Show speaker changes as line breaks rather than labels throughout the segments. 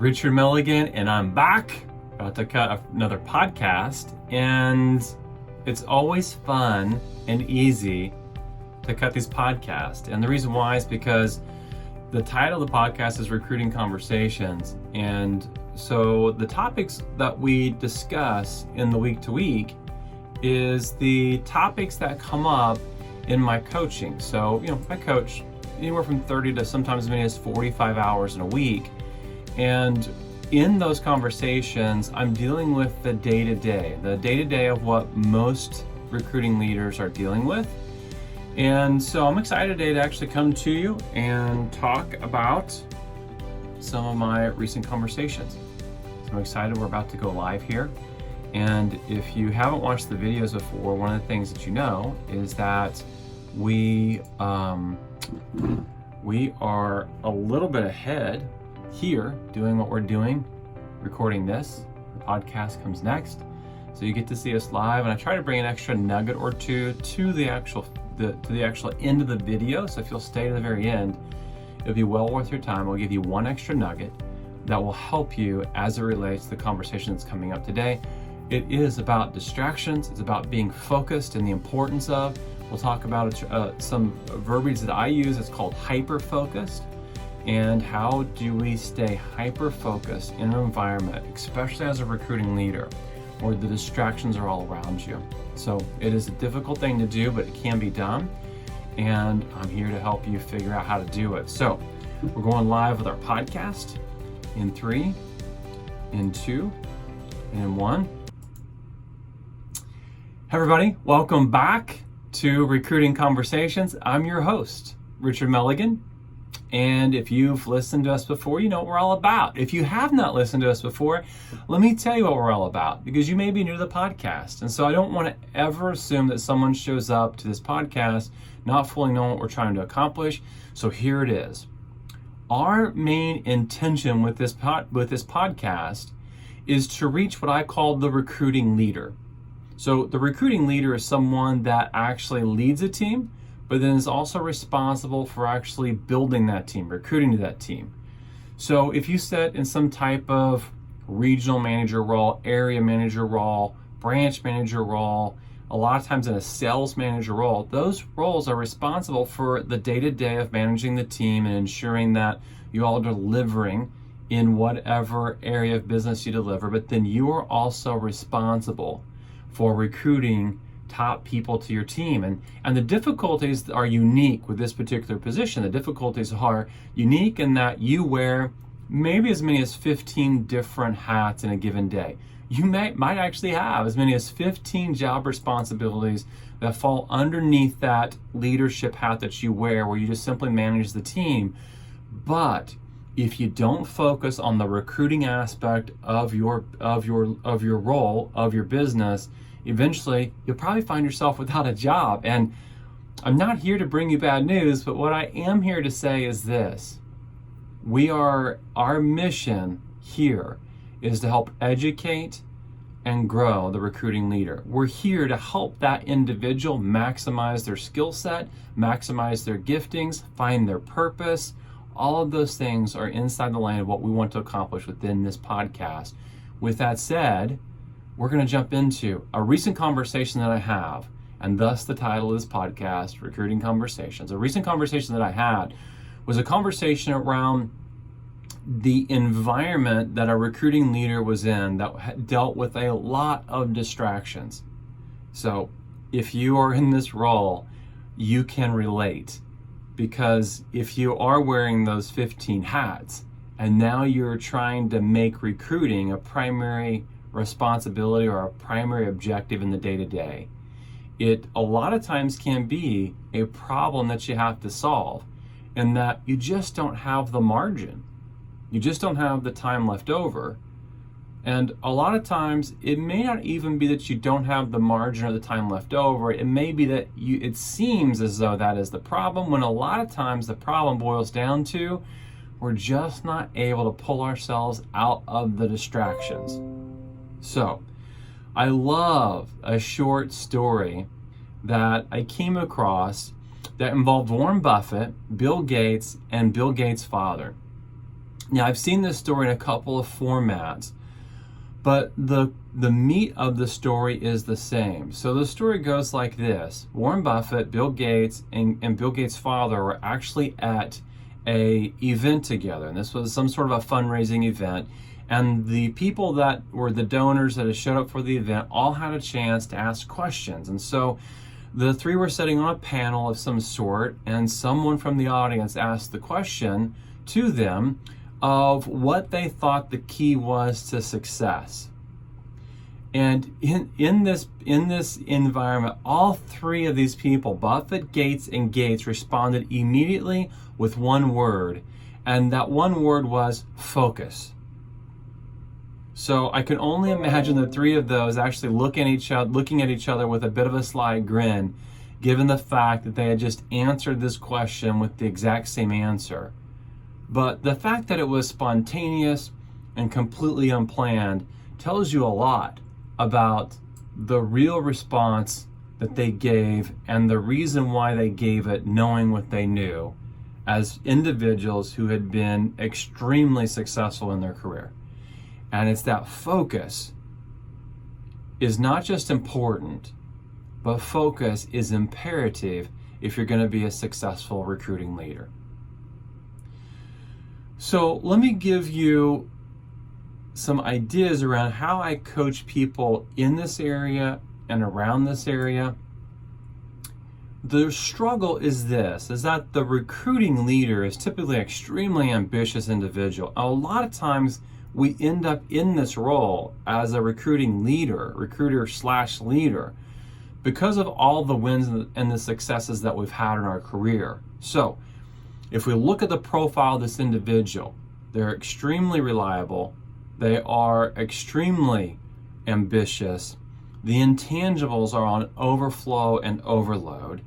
Richard Milligan, and I'm back about to cut another podcast. And it's always fun and easy to cut these podcasts. And the reason why is because the title of the podcast is Recruiting Conversations. And so the topics that we discuss in the week to week is the topics that come up in my coaching. So, I coach anywhere from 30 to sometimes as many as 45 hours in a week. And in those conversations, I'm dealing with the day-to-day of what most recruiting leaders are dealing with. And so I'm excited today to actually come to you and talk about some of my recent conversations. So I'm excited we're about to go live here. And if you haven't watched the videos before, one of the things that you know is that we are a little bit ahead here doing what we're doing, recording this. The podcast comes next. So you get to see us live, and I try to bring an extra nugget or two to the actual end of the video. So if you'll stay to the very end, it'll be well worth your time. I'll give you one extra nugget that will help you as it relates to the conversation that's coming up today. It is about distractions. It's about being focused and the importance of. We'll talk about some verbiage that I use. It's called hyper-focused. And how do we stay hyper-focused in an environment, especially as a recruiting leader, where the distractions are all around you. So it is a difficult thing to do, but it can be done. And I'm here to help you figure out how to do it. So we're going live with our podcast in 3, in 2, and in 1. Hey everybody, welcome back to Recruiting Conversations. I'm your host, Richard Milligan. And if you've listened to us before, you know what we're all about. If you have not listened to us before, let me tell you what we're all about, because you may be new to the podcast. And so I don't want to ever assume that someone shows up to this podcast not fully knowing what we're trying to accomplish. So here it is. Our main intention with this podcast is to reach what I call the recruiting leader. So the recruiting leader is someone that actually leads a team, but then is also responsible for actually building that team, recruiting to that team. So if you sit in some type of regional manager role, area manager role, branch manager role, a lot of times in a sales manager role, those roles are responsible for the day-to-day of managing the team and ensuring that you all are delivering in whatever area of business you deliver, but then you are also responsible for recruiting top people to your team. And the difficulties are unique with this particular position. The difficulties are unique in that you wear maybe as many as 15 different hats in a given day. You might actually have as many as 15 job responsibilities that fall underneath that leadership hat that you wear, where you just simply manage the team. But if you don't focus on the recruiting aspect of your role, of your business, eventually you'll probably find yourself without a job. And I'm not here to bring you bad news, but what I am here to say is this. Our mission here is to help educate and grow the recruiting leader. We're here to help that individual maximize their skill set, maximize their giftings, find their purpose. All of those things are inside the lane of what we want to accomplish within this podcast. With that said, we're going to jump into a recent conversation that I have, and thus the title of this podcast, Recruiting Conversations. A recent conversation that I had was a conversation around the environment that a recruiting leader was in that dealt with a lot of distractions. So if you are in this role, you can relate, because if you are wearing those 15 hats and now you're trying to make recruiting a primary responsibility or a primary objective in the day-to-day, it a lot of times can be a problem that you have to solve, and that you just don't have the margin. You just don't have the time left over. And a lot of times it may not even be that you don't have the margin or the time left over. It may be that it seems as though that is the problem, when a lot of times the problem boils down to we're just not able to pull ourselves out of the distractions. So I love a short story that I came across that involved Warren Buffett, Bill Gates, and Bill Gates' father. Now, I've seen this story in a couple of formats, but the meat of the story is the same. So the story goes like this. Warren Buffett, Bill Gates, and Bill Gates' father were actually at a event together. And this was some sort of a fundraising event. And the people that were the donors that had showed up for the event all had a chance to ask questions. And so the three were sitting on a panel of some sort, and someone from the audience asked the question to them of what they thought the key was to success. And in this environment, all three of these people, Buffett, Gates, and Gates, responded immediately with one word, and that one word was focus. So I can only imagine the three of those actually looking at each other with a bit of a sly grin, given the fact that they had just answered this question with the exact same answer. But the fact that it was spontaneous and completely unplanned tells you a lot about the real response that they gave and the reason why they gave it, knowing what they knew as individuals who had been extremely successful in their career. And it's that focus is not just important, but focus is imperative if you're going to be a successful recruiting leader. So let me give you some ideas around how I coach people in this area and around this area. The struggle is that the recruiting leader is typically an extremely ambitious individual. A lot of times we end up in this role as a recruiter/leader, because of all the wins and the successes that we've had in our career. So if we look at the profile of this individual, they're extremely reliable, they are extremely ambitious, the intangibles are on overflow and overload.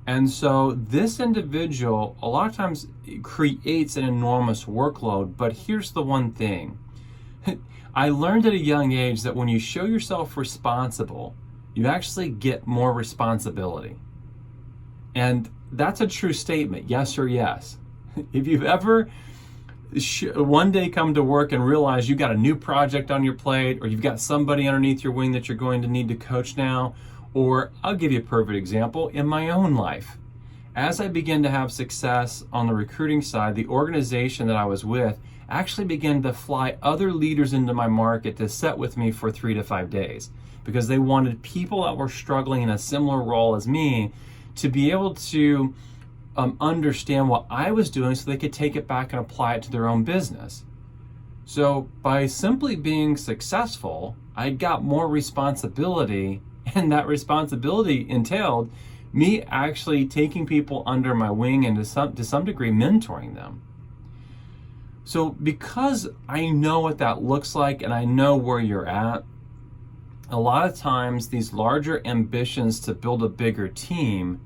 And so this individual a lot of times creates an enormous workload, but here's the one thing. I learned at a young age that when you show yourself responsible, you actually get more responsibility. And that's a true statement, yes or yes. If you've ever one day come to work and realize you got a new project on your plate, or you've got somebody underneath your wing that you're going to need to coach now, or I'll give you a perfect example in my own life. As I began to have success on the recruiting side, the organization that I was with actually began to fly other leaders into my market to sit with me for 3 to 5 days, because they wanted people that were struggling in a similar role as me to be able to understand what I was doing so they could take it back and apply it to their own business. So by simply being successful, I got more responsibility, and that responsibility entailed me actually taking people under my wing and to some degree mentoring them. So because I know what that looks like and I know where you're at, a lot of times these larger ambitions to build a bigger team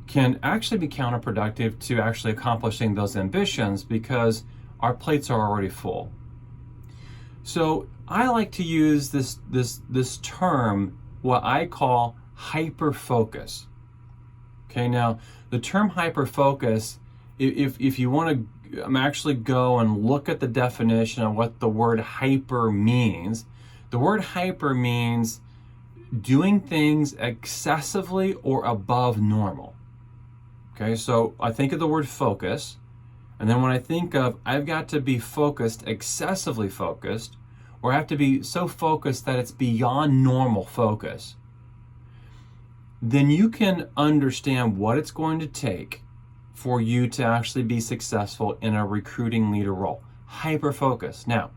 can actually be counterproductive to actually accomplishing those ambitions, because our plates are already full. So I like to use this term, what I call hyper-focus. Okay, now the term hyper-focus, if you want to actually go and look at the definition of what the word hyper means, the word hyper means doing things excessively or above normal. Okay, so I think of the word focus, and then when I think of I've got to be focused, excessively focused, or I have to be so focused that it's beyond normal focus, then you can understand what it's going to take for you to actually be successful in a recruiting leader role. Hyper-focus. Now,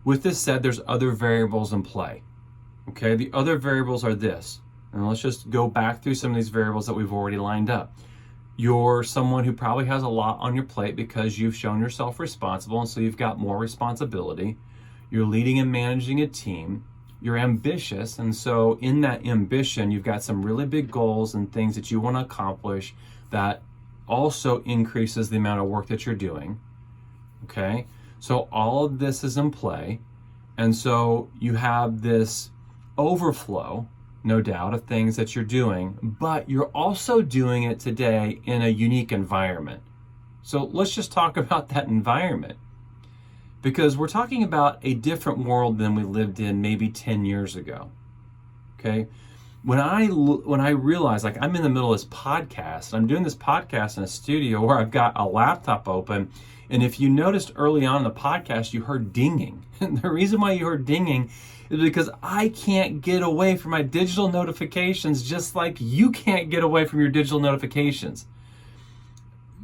with this said, there's other variables in play. Okay, the other variables are this, and let's just go back through some of these variables that we've already lined up. You're someone who probably has a lot on your plate because you've shown yourself responsible, and so you've got more responsibility. You're leading and managing a team. You're ambitious, and so in that ambition, you've got some really big goals and things that you want to accomplish that also increases the amount of work that you're doing. Okay, so all of this is in play, and so you have this overflow, no doubt, of things that you're doing, but you're also doing it today in a unique environment. So let's just talk about that environment. because we're talking about a different world than we lived in maybe 10 years ago. Okay? When I realize, like, I'm in the middle of this podcast, I'm doing this podcast in a studio where I've got a laptop open, and if you noticed early on in the podcast, you heard dinging. And the reason why you heard dinging is because I can't get away from my digital notifications, just like you can't get away from your digital notifications.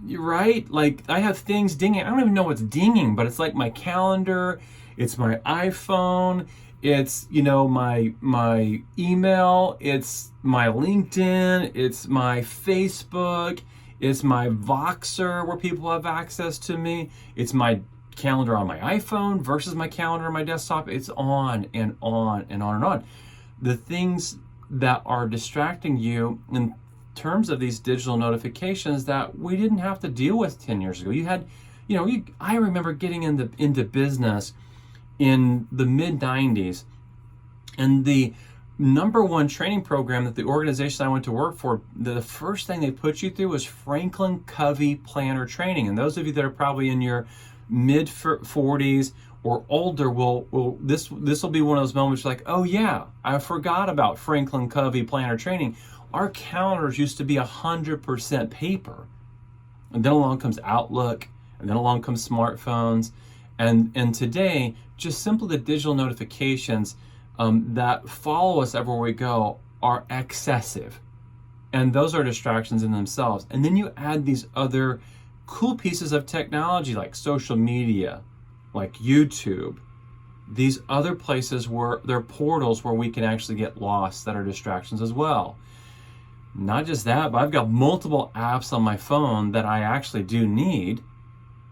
You're right? Like, I have things dinging. I don't even know what's dinging, but it's like my calendar, it's my iPhone, it's, my email, it's my LinkedIn, it's my Facebook, it's my Voxer where people have access to me, it's my calendar on my iPhone versus my calendar on my desktop. It's on and on and on and on. The things that are distracting you in terms of these digital notifications that we didn't have to deal with 10 years ago. You had, I remember getting into business in the mid-90s, and the number one training program that the organization I went to work for, the first thing they put you through was Franklin Covey planner training. And those of you that are probably in your mid 40s or older will this will be one of those moments like, oh yeah, I forgot about Franklin Covey planner training. Our calendars used to be 100% paper, and then along comes Outlook, and then along comes smartphones, and today just simply the digital notifications that follow us everywhere we go are excessive, and those are distractions in themselves. And then you add these other cool pieces of technology like social media, like YouTube, these other places where they're portals where we can actually get lost that are distractions as well. Not just that, but I've got multiple apps on my phone that I actually do need,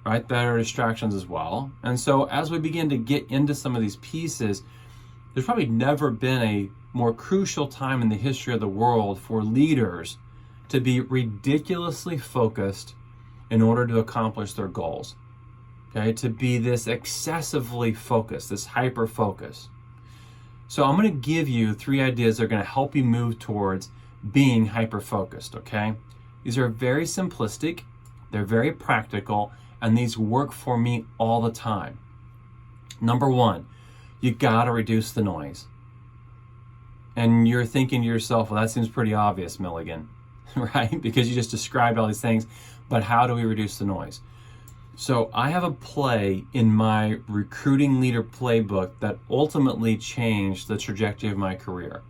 right, that are distractions as well. And so as we begin to get into some of these pieces, there's probably never been a more crucial time in the history of the world for leaders to be ridiculously focused in order to accomplish their goals. Okay, to be this excessively focused, this hyper focus. So I'm going to give you 3 ideas that are going to help you move towards being hyper focused, okay? These are very simplistic, they're very practical, and these work for me all the time. Number 1, you gotta reduce the noise. And you're thinking to yourself, well, that seems pretty obvious, Milligan, right? Because you just described all these things, but how do we reduce the noise? So I have a play in my recruiting leader playbook that ultimately changed the trajectory of my career.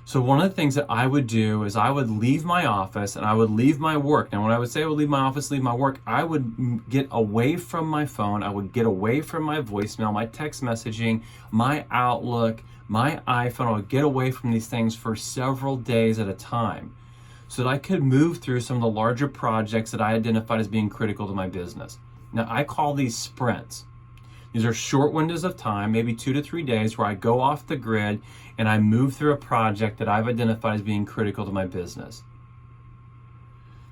So one of the things that I would do is I would leave my office and I would leave my work. Now when I would say I would leave my office, leave my work, I would get away from my phone. I would get away from my voicemail, my text messaging, my Outlook, my iPhone. I would get away from these things for several days at a time so that I could move through some of the larger projects that I identified as being critical to my business. Now I call these sprints. These are short windows of time, maybe 2 to 3 days, where I go off the grid and I move through a project that I've identified as being critical to my business.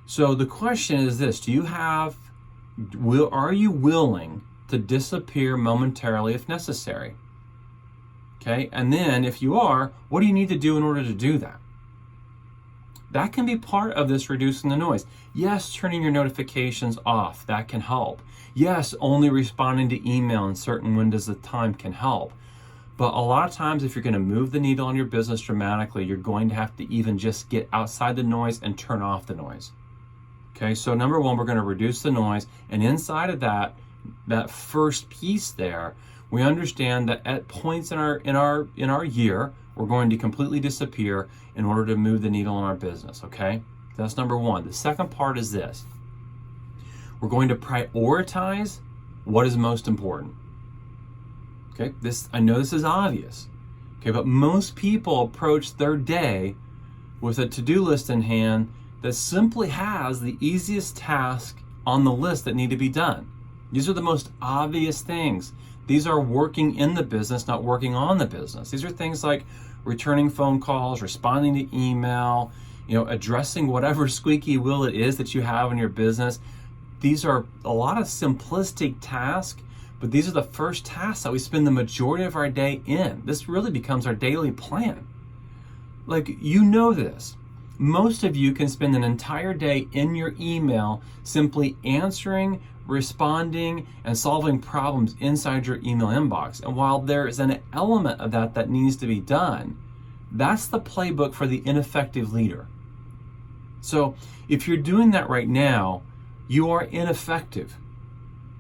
So the question is this: are you willing to disappear momentarily if necessary? Okay, and then if you are, what do you need to do in order to do that? That can be part of this reducing the noise. Yes, turning your notifications off, that can help. Yes, only responding to email in certain windows of time can help. But a lot of times, if you're going to move the needle on your business dramatically, you're going to have to even just get outside the noise and turn off the noise. Okay, so number 1, we're going to reduce the noise. And inside of that first piece there, we understand that at points in our year, we're going to completely disappear in order to move the needle on our business, okay? That's number 1. The second part is this: we're going to prioritize what is most important. Okay, I know this is obvious, okay, but most people approach their day with a to-do list in hand that simply has the easiest task on the list that need to be done. These are the most obvious things. These are working in the business, not working on the business. These are things like returning phone calls, responding to email, addressing whatever squeaky wheel it is that you have in your business. These are a lot of simplistic tasks, but these are the first tasks that we spend the majority of our day in. This really becomes our daily plan. Like, this. Most of you can spend an entire day in your email simply answering, responding and solving problems inside your email inbox. And while there is an element of that needs to be done, that's the playbook for the ineffective leader. So if you're doing that right now, you are ineffective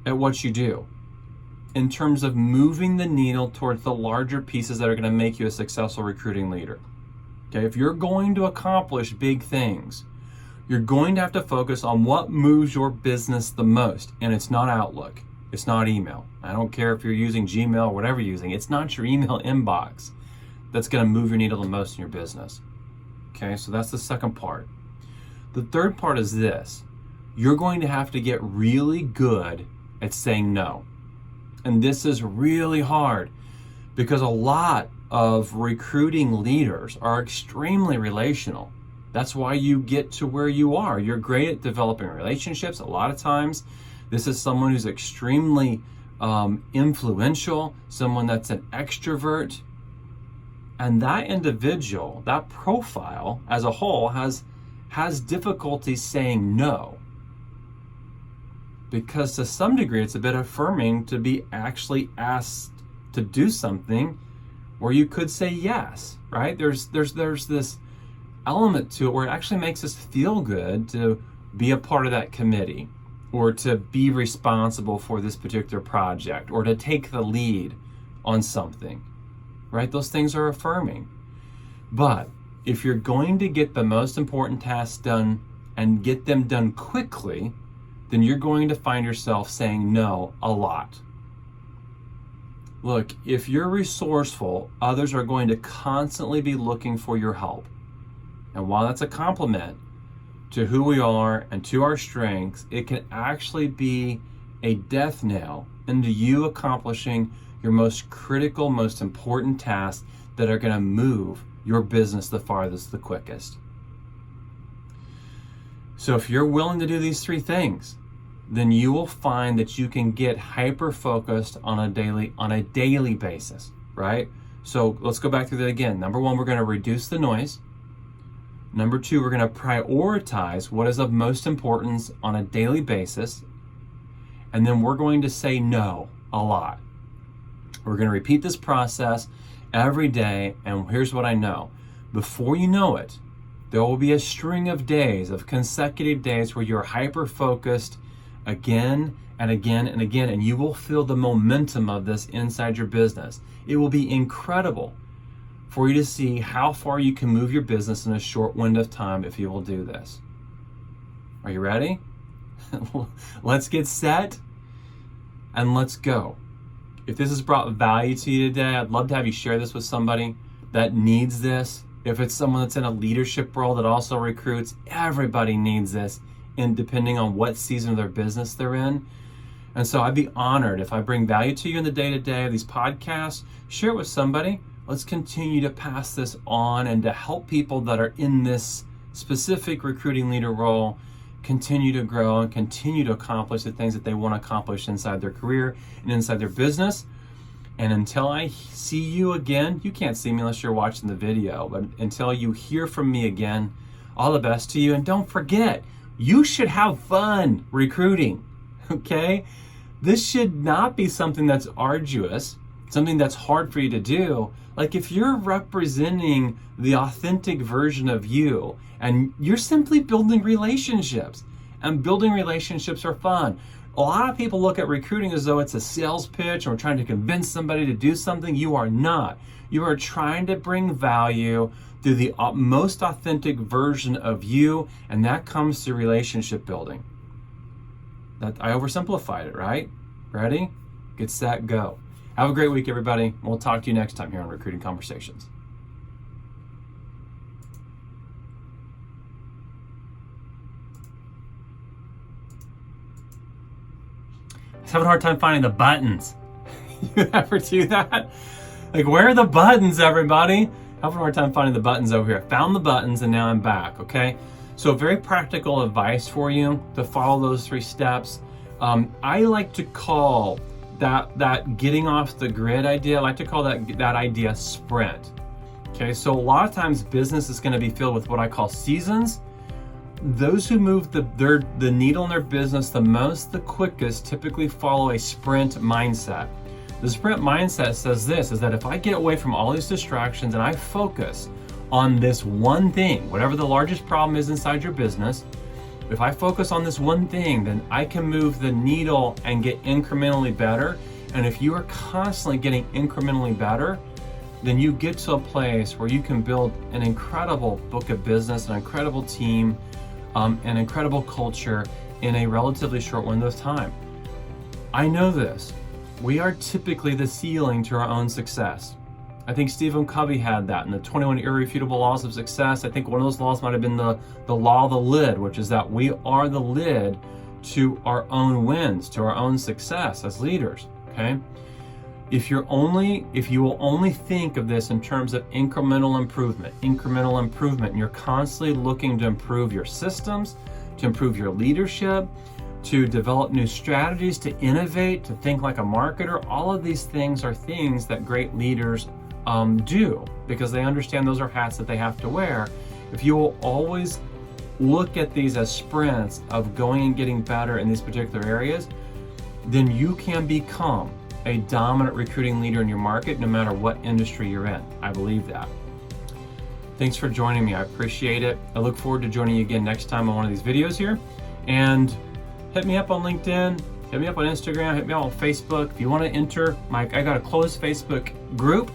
at what you do in terms of moving the needle towards the larger pieces that are going to make you a successful recruiting leader. Okay, if you're going to accomplish big things, you're going to have to focus on what moves your business the most. And it's not Outlook. It's not email. I don't care if you're using Gmail or whatever you're using. It's not your email inbox that's going to move your needle the most in your business. Okay, so that's the second part. The third part is this. You're going to have to get really good at saying no. And this is really hard because a lot of recruiting leaders are extremely relational. That's why you get to where you are. You're great at developing relationships. A lot of times, this is someone who's extremely influential, someone that's an extrovert. And that individual, that profile as a whole has difficulty saying no. Because to some degree, it's a bit affirming to be actually asked to do something where you could say yes, right? There's this element to it where it actually makes us feel good to be a part of that committee or to be responsible for this particular project or to take the lead on something, right? Those things are affirming. But if you're going to get the most important tasks done and get them done quickly, then you're going to find yourself saying no a lot. Look, if you're resourceful, others are going to constantly be looking for your help. And while that's a compliment to who we are and to our strengths, it can actually be a death nail into you accomplishing your most critical, most important tasks that are going to move your business the farthest, the quickest. So if you're willing to do these three things, then you will find that you can get hyper-focused on a daily basis, right? So let's go back through that again. Number one, we're going to reduce the noise. Number two, we're going to prioritize what is of most importance on a daily basis. And then we're going to say no a lot. We're going to repeat this process every day. And here's what I know. Before you know it, there will be a string of days, of consecutive days where you're hyper-focused again and again and again, and you will feel the momentum of this inside your business. It will be incredible for you to see how far you can move your business in a short window of time if you will do this. Are you ready? Let's get set and let's go. If this has brought value to you today, I'd love to have you share this with somebody that needs this. If it's someone that's in a leadership role that also recruits, everybody needs this, and depending on what season of their business they're in. And so I'd be honored if I bring value to you in the day-to-day of these podcasts. Share it with somebody. Let's continue to pass this on and to help people that are in this specific recruiting leader role continue to grow and continue to accomplish the things that they want to accomplish inside their career and inside their business. And until I see you again, you can't see me unless you're watching the video, but until you hear from me again, all the best to you. And don't forget, you should have fun recruiting, okay? This should not be something that's arduous, something that's hard for you to do. Like if you're representing the authentic version of you and you're simply building relationships, and building relationships are fun. A lot of people look at recruiting as though it's a sales pitch or we're trying to convince somebody to do something. You are not. You are trying to bring value through the most authentic version of you, and that comes through relationship building. That I oversimplified it, right? Ready? Get set, go. Have a great week, everybody. We'll talk to you next time here on Recruiting Conversations. I was having a hard time finding the buttons. You ever do that? Like, where are the buttons, everybody? Having a hard time finding the buttons over here. I found the buttons and now I'm back, okay? So very practical advice for you to follow those three steps. I like to call that getting off the grid idea, I like to call that idea sprint. Okay, so a lot of times business is going to be filled with what I call seasons those who move the needle in their business the most, the quickest, typically follow a sprint mindset. The sprint mindset says this, is that if I get away from all these distractions and I focus on this one thing, whatever the largest problem is inside your business, if I focus on this one thing, then I can move the needle and get incrementally better. And if you are constantly getting incrementally better, then you get to a place where you can build an incredible book of business, an incredible team, an incredible culture in a relatively short window of time. I know this. We are typically the ceiling to our own success. I think Stephen Covey had that in the 21 irrefutable laws of success. I think one of those laws might have been the law of the lid, which is that we are the lid to our own wins, to our own success as leaders, okay? If you will only think of this in terms of incremental improvement, and you're constantly looking to improve your systems, to improve your leadership, to develop new strategies, to innovate, to think like a marketer, all of these things are things that great leaders do, because they understand those are hats that they have to wear. If you will always look at these as sprints of going and getting better in these particular areas, then you can become a dominant recruiting leader in your market, no matter what industry you're in. I believe that. Thanks for joining me. I appreciate it. I look forward to joining you again next time on one of these videos here. And hit me up on LinkedIn, hit me up on Instagram, hit me up on Facebook. If you want to enter I got a closed Facebook group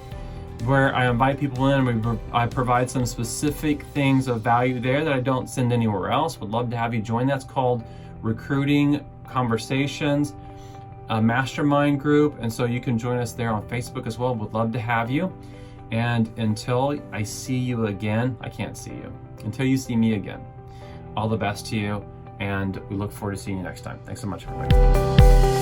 where I invite people in. I provide some specific things of value there that I don't send anywhere else. Would love to have you join. That's called Recruiting Conversations, a mastermind group. And so you can join us there on Facebook as well. Would love to have you. And until I see you again, I can't see you. Until you see me again, all the best to you. And we look forward to seeing you next time. Thanks so much, everybody.